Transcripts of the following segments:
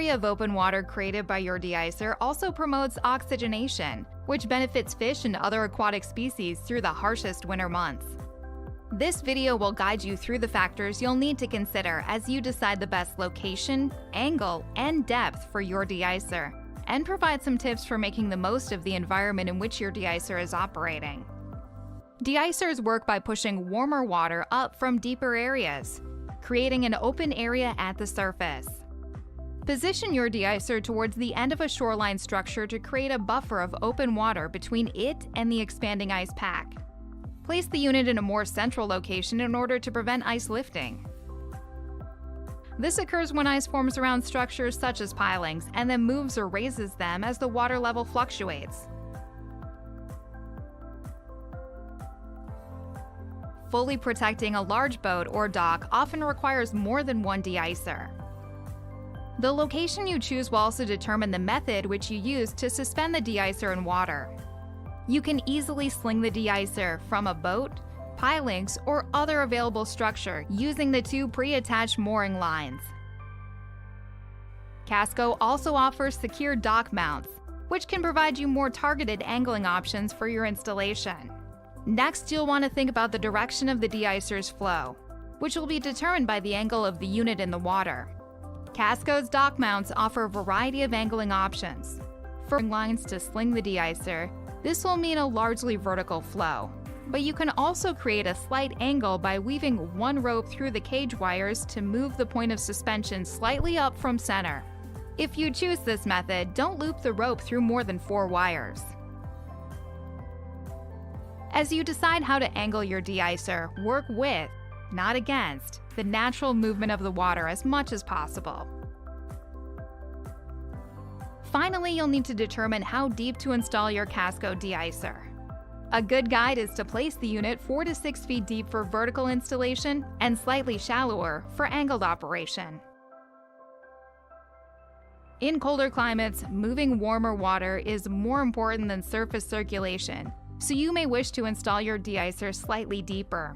area of open water created by your de-icer also promotes oxygenation, which benefits fish and other aquatic species through the harshest winter months. This video will guide you through the factors you'll need to consider as you decide the best location, angle, and depth for your de-icer, and provide some tips for making the most of the environment in which your de-icer is operating. De-icers work by pushing warmer water up from deeper areas, creating an open area at the surface. Position your de-icer towards the end of a shoreline structure to create a buffer of open water between it and the expanding ice pack. Place the unit in a more central location in order to prevent ice lifting. This occurs when ice forms around structures such as pilings and then moves or raises them as the water level fluctuates. Fully protecting a large boat or dock often requires more than one de-icer. The location you choose will also determine the method which you use to suspend the de-icer in water. You can easily sling the de-icer from a boat, pilings, or other available structure using the two pre-attached mooring lines. Casco also offers secure dock mounts, which can provide you more targeted angling options for your installation. Next, you'll want to think about the direction of the de-icer's flow, which will be determined by the angle of the unit in the water. Casco's dock mounts offer a variety of angling options. For lines to sling the de-icer, this will mean a largely vertical flow, but you can also create a slight angle by weaving one rope through the cage wires to move the point of suspension slightly up from center. If you choose this method, don't loop the rope through more than 4 wires. As you decide how to angle your de-icer, work with, not against, the natural movement of the water as much as possible. Finally, you'll need to determine how deep to install your Casco de-icer. A good guide is to place the unit 4 to 6 feet deep for vertical installation and slightly shallower for angled operation. In colder climates, moving warmer water is more important than surface circulation, so you may wish to install your de-icer slightly deeper.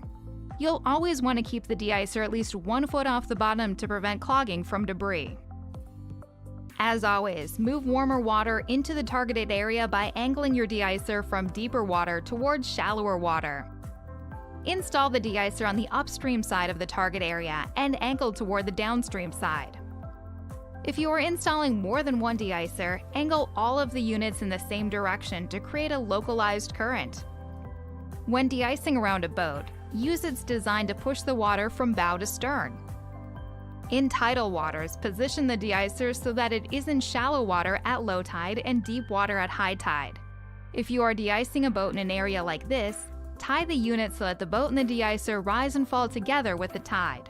You'll always want to keep the de-icer at least 1 foot off the bottom to prevent clogging from debris. As always, move warmer water into the targeted area by angling your de-icer from deeper water towards shallower water. Install the de-icer on the upstream side of the target area and angle toward the downstream side. If you are installing more than one de-icer, angle all of the units in the same direction to create a localized current. When de-icing around a boat, use its design to push the water from bow to stern. In tidal waters, position the de-icer so that it is in shallow water at low tide and deep water at high tide. If you are de-icing a boat in an area like this, tie the unit so that the boat and the de-icer rise and fall together with the tide.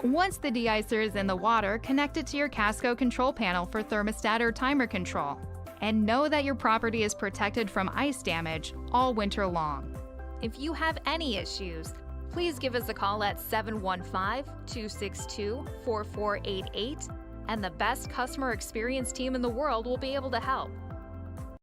Once the de-icer is in the water, connect it to your Casco control panel for thermostat or timer control, and know that your property is protected from ice damage all winter long. If you have any issues, please give us a call at 715-262-4488, and the best customer experience team in the world will be able to help.